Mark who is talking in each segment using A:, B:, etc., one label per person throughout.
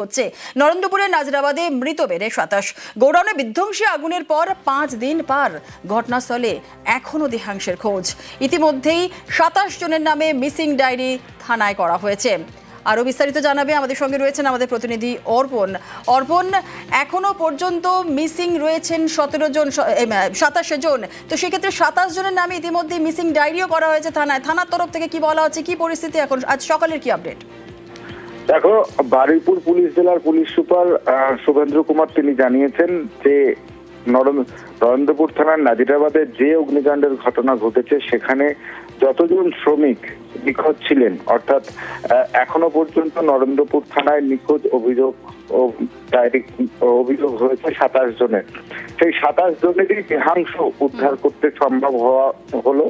A: হচ্ছে নরেন্দ্রপুরের নাজিরাবাদে মৃত বেড়ে 27। গোডাউনে বিধ্বংসী আগুনের পর 5 দিন পার, ঘটনাস্থলে এখনো দেহাংশের খোঁজ। ইতিমধ্যেই 27 জনের নামে মিসিং ডায়েরি থানায় করা হয়েছে। আরো বিস্তারিত জানাবে আমাদের সঙ্গে রয়েছেন আমাদের প্রতিনিধি অর্পণ। এখনো পর্যন্ত মিসিং রয়েছেন 27 জন। তো সেক্ষেত্রে 27 জনের নামে ইতিমধ্যে মিসিং ডায়েরিও করা হয়েছে থানার তরফ থেকে। কি বলা হচ্ছে, কি পরিস্থিতি এখন, আজ সকালের কি আপডেট?
B: দেখো, বারুইপুর পুলিশ জেলার পুলিশ সুপার শুভেন্দ্র কুমার তিনি জানিয়েছেন যে নরেন্দ্রপুর থানার নাজিরাবাদে যে অগ্নিকাণ্ডের ঘটনা ঘটেছে সেখানে যতজন শ্রমিক নিখোঁজ ছিলেন, অর্থাৎ এখনো পর্যন্ত নরেন্দ্রপুর থানায় নিখোঁজ অভিযোগ হয়েছে 27 জনের। সেই 27 জনেরই দেহাংশ উদ্ধার করতে সম্ভব হলো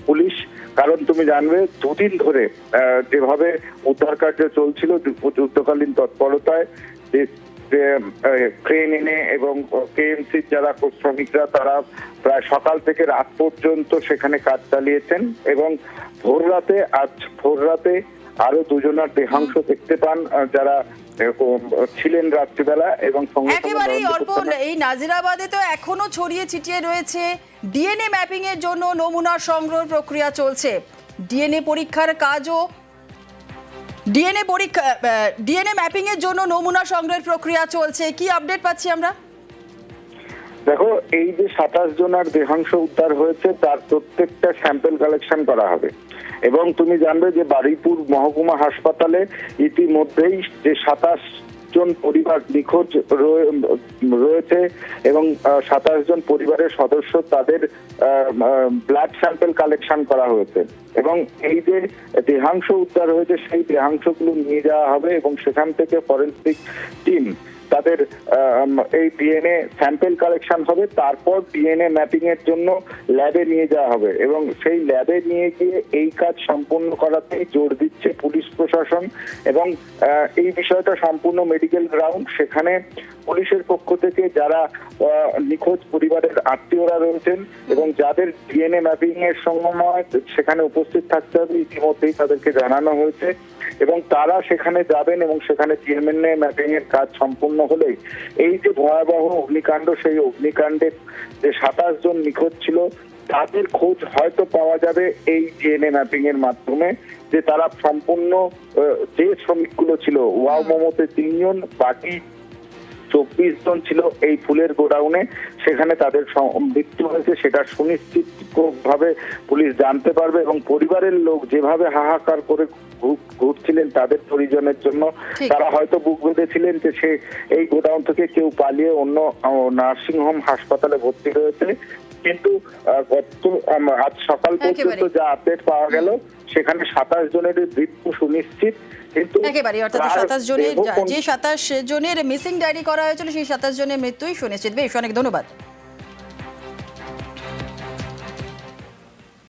B: পুলিশ। কারণ তুমি জানবে, দুদিন ধরে যেভাবে উদ্ধার কার্য চলছিল যুদ্ধকালীন তৎপরতায়, ক্রেন এনে এবং কেএমসির যারা শ্রমিকরা তারা প্রায় সকাল থেকে রাত পর্যন্ত সেখানে কাজ চালিয়েছেন এবং আজ ভোর রাতে আরো দুজনের দেহাংশ দেখতে পান যারা ছিলেন রাত্রিবেলা। এবং
A: একেবারেই অর্পণ, এই নাজিরাবাদে তো এখনো ছড়িয়ে ছিটিয়ে রয়েছে। ডিএনএ ম্যাপিং এর জন্য নমুনা সংগ্রহ প্রক্রিয়া চলছে। ডিএনএ পরীক্ষার কাজও ডিএনএ ম্যাপিং এর জন্য নমুনা সংগ্রহের প্রক্রিয়া চলছে। কি আপডেট পাচ্ছি আমরা?
B: দেখো, এই যে 27 জনের দেহাংশ উদ্ধার হয়েছে তার প্রত্যেকটা স্যাম্পল কালেকশন করা হবে এবং তুমি জানবে যে বারুইপুর মহকুমা হাসপাতালে ইতিমধ্যেই যে 27 জন পরিবার নিখোঁজ রয়েছে এবং 27 জন পরিবারের সদস্য তাদের ব্লাড স্যাম্পল কালেকশন করা হয়েছে এবং এই যে দেহাংশ উদ্ধার হয়েছে সেই দেহাংশগুলো নিয়ে যাওয়া হবে এবং সেখান থেকে ফরেনসিক টিম তাদের এই ডিএনএ স্যাম্পল কালেকশন হবে। তারপর ডিএনএ ম্যাপিং এর জন্য ল্যাবে নিয়ে যাওয়া হবে এবং সেই ল্যাবে নিয়ে গিয়ে এই কাজ সম্পূর্ণ করাতেই জোর দিচ্ছে পুলিশ প্রশাসন। এবং এই বিষয়টা সম্পূর্ণ মেডিকেল গ্রাউন্ড। সেখানে পুলিশের পক্ষ থেকে যারা নিখোঁজ পরিবারের আত্মীয়রা রয়েছেন এবং যাদের ডিএনএ ম্যাপিং এর সময় সেখানে উপস্থিত থাকতে হবে ইতিমধ্যেই তাদেরকে জানানো হয়েছে এবং তারা সেখানে যাবেন এবং সেখানে ডিএনএ ম্যাপিং এর কাজ সম্পূর্ণ হলেই এই যে ভয়াবহ অগ্নিকাণ্ড, সেই অগ্নিকাণ্ডে যে 27 জন নিখোঁজ ছিল তাদের খোঁজ হয়তো পাওয়া যাবে এই ডিএনএ ম্যাপিং এর মাধ্যমে। যে তারা সম্পূর্ণ যে শ্রমিকগুলো ছিল, ওয়াও মোমোতে 3 জন, বাকি 24 জন ছিল এই ফুলের গোডাউনে, সেখানে তাদের মৃত্যু হয়েছে সেটা সুনিশ্চিত ভাবে পুলিশ জানতে পারবে এবং পরিবারের লোক যেভাবে হাহাকার করে ঘুরছিলেন তাদের পরিজনের জন্য, তারা হয়তো বুক বেঁধেছিলেন যে সে এই গোডাউন থেকে কেউ পালিয়ে অন্য নার্সিংহোম হাসপাতালে ভর্তি হয়েছে। কিন্তু আজ সকাল পর্যন্ত যা আপডেট পাওয়া গেল সেখানে 27 জনের মৃত্যু সুনিশ্চিত। কিন্তু
A: একেবারে, অর্থাৎ 27 জনের যে 27 জনের মিসিং ডায়েরি করা হয়েছিল সেই 27 জনের মৃত্যুই সুনিশ্চিত। বেশ, অনেক ধন্যবাদ।